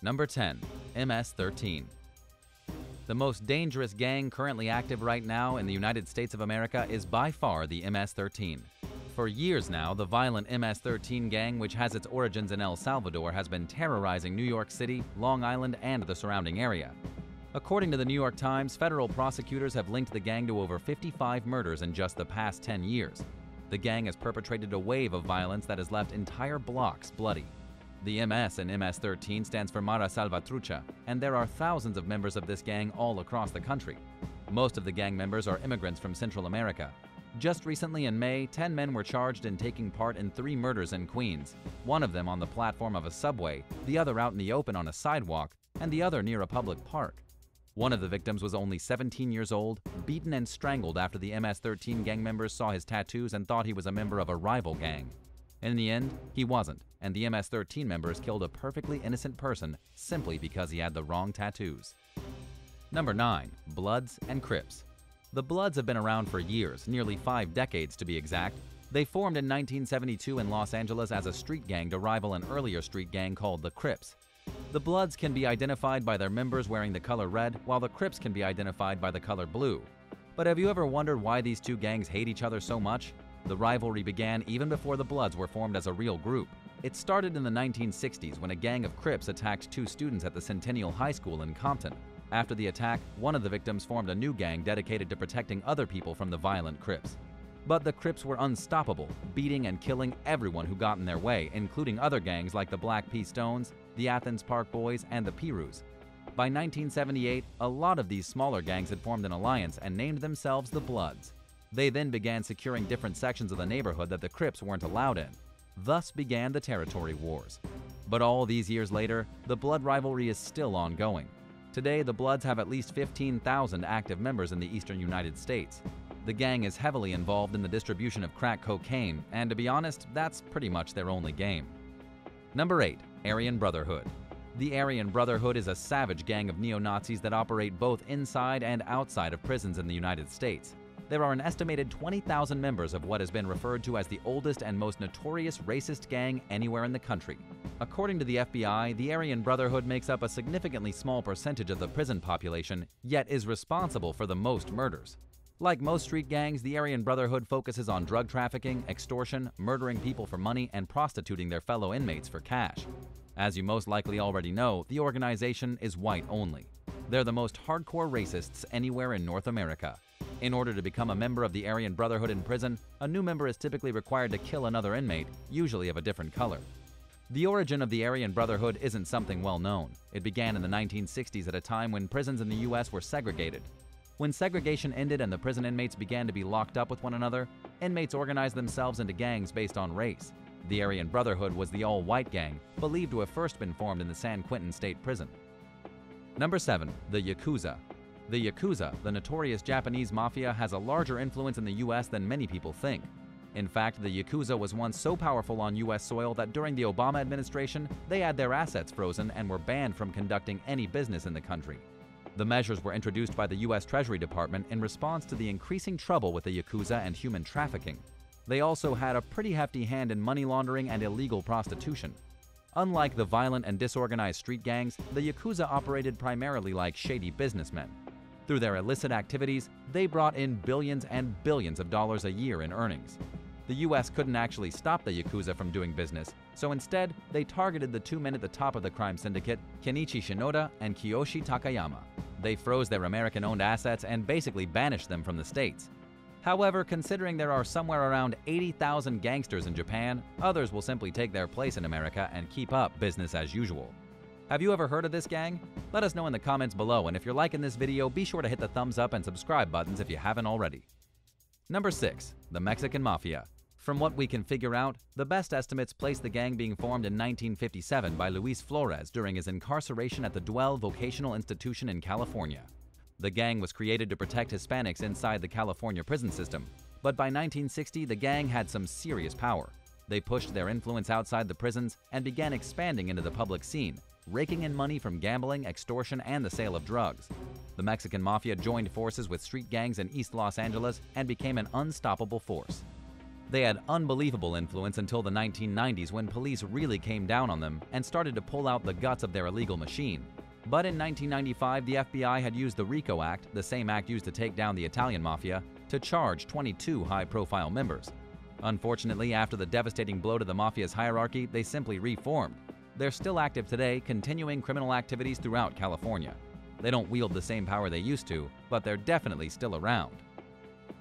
Number 10. MS13. The most dangerous gang currently active right now in the United States of America is by far the MS13. For years now, the violent MS13 gang, which has its origins in El Salvador, has been terrorizing New York City, Long Island, and the surrounding area. According to the New York Times, federal prosecutors have linked the gang to over 55 murders in just the past 10 years. The gang has perpetrated a wave of violence that has left entire blocks bloody. The MS in MS13 stands for Mara Salvatrucha, and there are thousands of members of this gang all across the country. Most of the gang members are immigrants from Central America. Just recently in May, 10 men were charged in taking part in 3 murders in Queens, one of them on the platform of a subway, the other out in the open on a sidewalk, and the other near a public park. One of the victims was only 17 years old, beaten and strangled after the MS13 gang members saw his tattoos and thought he was a member of a rival gang. In the end, he wasn't, and the MS13 members killed a perfectly innocent person simply because he had the wrong tattoos. Number 9. Bloods and Crips. The Bloods have been around for years, nearly 5 decades to be exact. They formed in 1972 in Los Angeles as a street gang to rival an earlier street gang called the Crips. The Bloods can be identified by their members wearing the color red, while the Crips can be identified by the color blue. But have you ever wondered why these two gangs hate each other so much? The rivalry began even before the Bloods were formed as a real group. It started in the 1960s when a gang of Crips attacked 2 students at the Centennial High School in Compton. After the attack, one of the victims formed a new gang dedicated to protecting other people from the violent Crips. But the Crips were unstoppable, beating and killing everyone who got in their way, including other gangs like the Black P. Stones, the Athens Park Boys, and the Pirus. By 1978, a lot of these smaller gangs had formed an alliance and named themselves the Bloods. They then began securing different sections of the neighborhood that the Crips weren't allowed in. Thus began the territory wars. But all these years later, the Blood rivalry is still ongoing. Today, the Bloods have at least 15,000 active members in the eastern United States. The gang is heavily involved in the distribution of crack cocaine, and to be honest, that's pretty much their only game. Number 8. Aryan Brotherhood. The Aryan Brotherhood is a savage gang of neo-Nazis that operate both inside and outside of prisons in the United States. There are an estimated 20,000 members of what has been referred to as the oldest and most notorious racist gang anywhere in the country. According to the FBI, the Aryan Brotherhood makes up a significantly small percentage of the prison population, yet is responsible for the most murders. Like most street gangs, the Aryan Brotherhood focuses on drug trafficking, extortion, murdering people for money, and prostituting their fellow inmates for cash. As you most likely already know, the organization is white only. They're the most hardcore racists anywhere in North America. In order to become a member of the Aryan Brotherhood in prison, a new member is typically required to kill another inmate, usually of a different color. The origin of the Aryan Brotherhood isn't something well known. It began in the 1960s at a time when prisons in the U.S. were segregated. When segregation ended and the prison inmates began to be locked up with one another, inmates organized themselves into gangs based on race. The Aryan Brotherhood was the all-white gang, believed to have first been formed in the San Quentin State Prison. Number 7. The Yakuza. The Yakuza, the notorious Japanese mafia, has a larger influence in the U.S. than many people think. In fact, the Yakuza was once so powerful on U.S. soil that during the Obama administration, they had their assets frozen and were banned from conducting any business in the country. The measures were introduced by the U.S. Treasury Department in response to the increasing trouble with the Yakuza and human trafficking. They also had a pretty hefty hand in money laundering and illegal prostitution. Unlike the violent and disorganized street gangs, the Yakuza operated primarily like shady businessmen. Through their illicit activities, they brought in billions and billions of dollars a year in earnings. The U.S. couldn't actually stop the Yakuza from doing business, so instead, they targeted the 2 men at the top of the crime syndicate, Kenichi Shinoda and Kiyoshi Takayama. They froze their American-owned assets and basically banished them from the States. However, considering there are somewhere around 80,000 gangsters in Japan, others will simply take their place in America and keep up business as usual. Have you ever heard of this gang? Let us know in the comments below, and if you're liking this video, be sure to hit the thumbs up and subscribe buttons if you haven't already. Number 6. The Mexican Mafia. From what we can figure out, the best estimates place the gang being formed in 1957 by Luis Flores during his incarceration at the Duell Vocational Institution in California. The gang was created to protect Hispanics inside the California prison system, but by 1960 the gang had some serious power. They pushed their influence outside the prisons and began expanding into the public scene, raking in money from gambling, extortion, and the sale of drugs. The Mexican Mafia joined forces with street gangs in East Los Angeles and became an unstoppable force. They had unbelievable influence until the 1990s when police really came down on them and started to pull out the guts of their illegal machine. But in 1995, the FBI had used the RICO Act, the same act used to take down the Italian Mafia, to charge 22 high-profile members. Unfortunately, after the devastating blow to the Mafia's hierarchy, they simply reformed. They're still active today, continuing criminal activities throughout California. They don't wield the same power they used to, but they're definitely still around.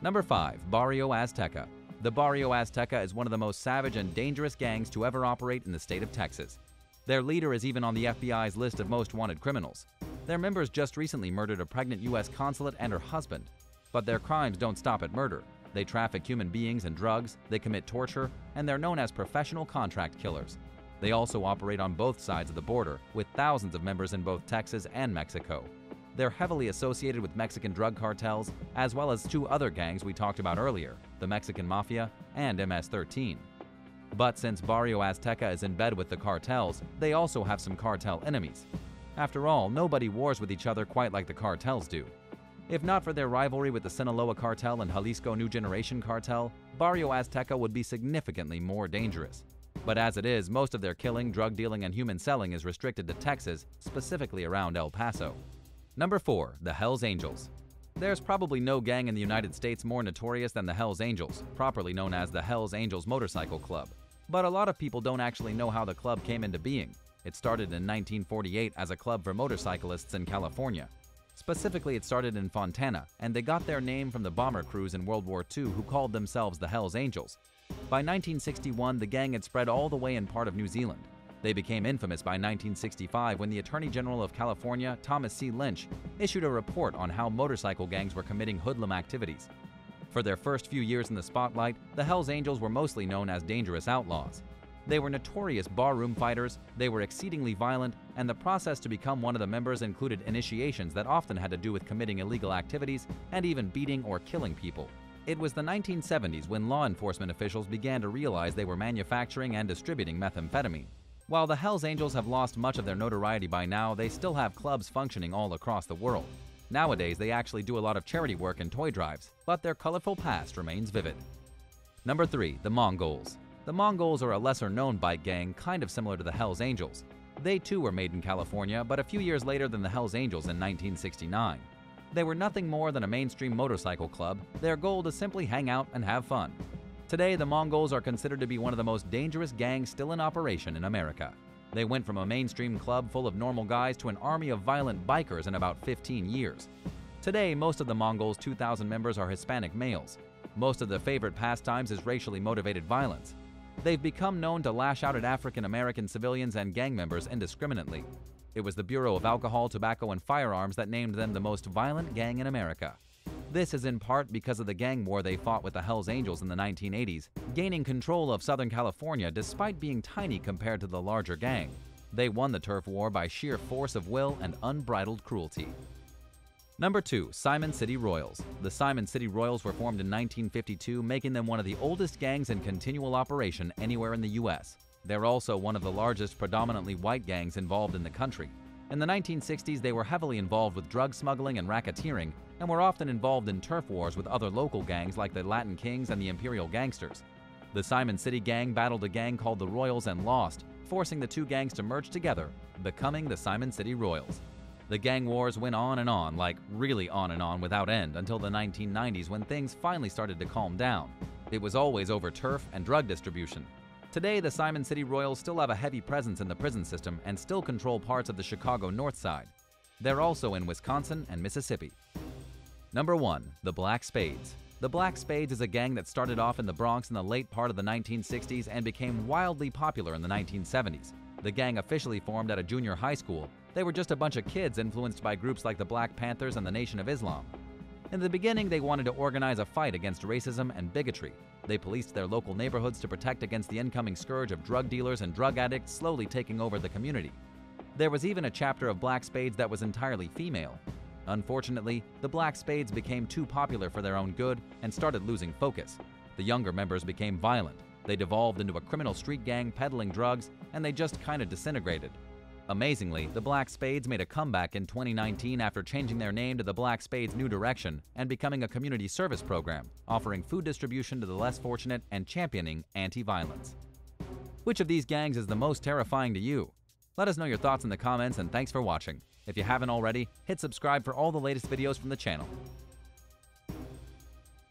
Number 5. Barrio Azteca. The Barrio Azteca is one of the most savage and dangerous gangs to ever operate in the state of Texas. Their leader is even on the FBI's list of most wanted criminals. Their members just recently murdered a pregnant U.S. consulate and her husband. But their crimes don't stop at murder. They traffic human beings and drugs, they commit torture, and they're known as professional contract killers. They also operate on both sides of the border, with thousands of members in both Texas and Mexico. They're heavily associated with Mexican drug cartels, as well as 2 other gangs we talked about earlier, the Mexican Mafia and MS13. But since Barrio Azteca is in bed with the cartels, they also have some cartel enemies. After all, nobody wars with each other quite like the cartels do. If not for their rivalry with the Sinaloa cartel and Jalisco New Generation cartel, Barrio Azteca would be significantly more dangerous. But as it is, most of their killing, drug dealing, and human selling is restricted to Texas, specifically around El Paso. Number 4. The Hells Angels. There's probably no gang in the United States more notorious than the Hells Angels, properly known as the Hells Angels Motorcycle Club. But a lot of people don't actually know how the club came into being. It started in 1948 as a club for motorcyclists in California. Specifically, it started in Fontana, and they got their name from the bomber crews in World War II who called themselves the Hells Angels. By 1961, the gang had spread all the way in part of New Zealand. They became infamous by 1965 when the Attorney General of California, Thomas C. Lynch, issued a report on how motorcycle gangs were committing hoodlum activities. For their first few years in the spotlight, the Hells Angels were mostly known as dangerous outlaws. They were notorious barroom fighters, they were exceedingly violent, and the process to become one of the members included initiations that often had to do with committing illegal activities and even beating or killing people. It was the 1970s when law enforcement officials began to realize they were manufacturing and distributing methamphetamine. While the Hells Angels have lost much of their notoriety by now, they still have clubs functioning all across the world. Nowadays, they actually do a lot of charity work and toy drives, but their colorful past remains vivid. Number 3. The Mongols. The Mongols are a lesser-known bike gang, kind of similar to the Hells Angels. They too were made in California, but a few years later than the Hells Angels in 1969. They were nothing more than a mainstream motorcycle club, their goal to simply hang out and have fun. Today, the Mongols are considered to be one of the most dangerous gangs still in operation in America. They went from a mainstream club full of normal guys to an army of violent bikers in about 15 years. Today, most of the Mongols' 2,000 members are Hispanic males. Most of their favorite pastimes is racially motivated violence. They've become known to lash out at African American civilians and gang members indiscriminately. It was the Bureau of Alcohol, Tobacco, and Firearms that named them the most violent gang in America. This is in part because of the gang war they fought with the Hells Angels in the 1980s, gaining control of Southern California despite being tiny compared to the larger gang. They won the turf war by sheer force of will and unbridled cruelty. Number 2. Simon City Royals. The Simon City Royals were formed in 1952, making them one of the oldest gangs in continual operation anywhere in the U.S. They're also one of the largest predominantly white gangs involved in the country. In the 1960s, they were heavily involved with drug smuggling and racketeering, and were often involved in turf wars with other local gangs like the Latin Kings and the Imperial Gangsters. The Simon City Gang battled a gang called the Royals and lost, forcing the two gangs to merge together, becoming the Simon City Royals. The gang wars went on and on, like really on and on without end, until the 1990s when things finally started to calm down. It was always over turf and drug distribution. Today, the Simon City Royals still have a heavy presence in the prison system and still control parts of the Chicago North Side. They're also in Wisconsin and Mississippi. Number 1. The Black Spades. The Black Spades is a gang that started off in the Bronx in the late part of the 1960s and became wildly popular in the 1970s. The gang officially formed at a junior high school. They were just a bunch of kids influenced by groups like the Black Panthers and the Nation of Islam. In the beginning, they wanted to organize a fight against racism and bigotry. They policed their local neighborhoods to protect against the incoming scourge of drug dealers and drug addicts slowly taking over the community. There was even a chapter of Black Spades that was entirely female. Unfortunately, the Black Spades became too popular for their own good and started losing focus. The younger members became violent. They devolved into a criminal street gang peddling drugs, and they just kind of disintegrated. Amazingly, the Black Spades made a comeback in 2019 after changing their name to the Black Spades New Direction and becoming a community service program, offering food distribution to the less fortunate and championing anti-violence. Which of these gangs is the most terrifying to you? Let us know your thoughts in the comments, and thanks for watching. If you haven't already, hit subscribe for all the latest videos from the channel.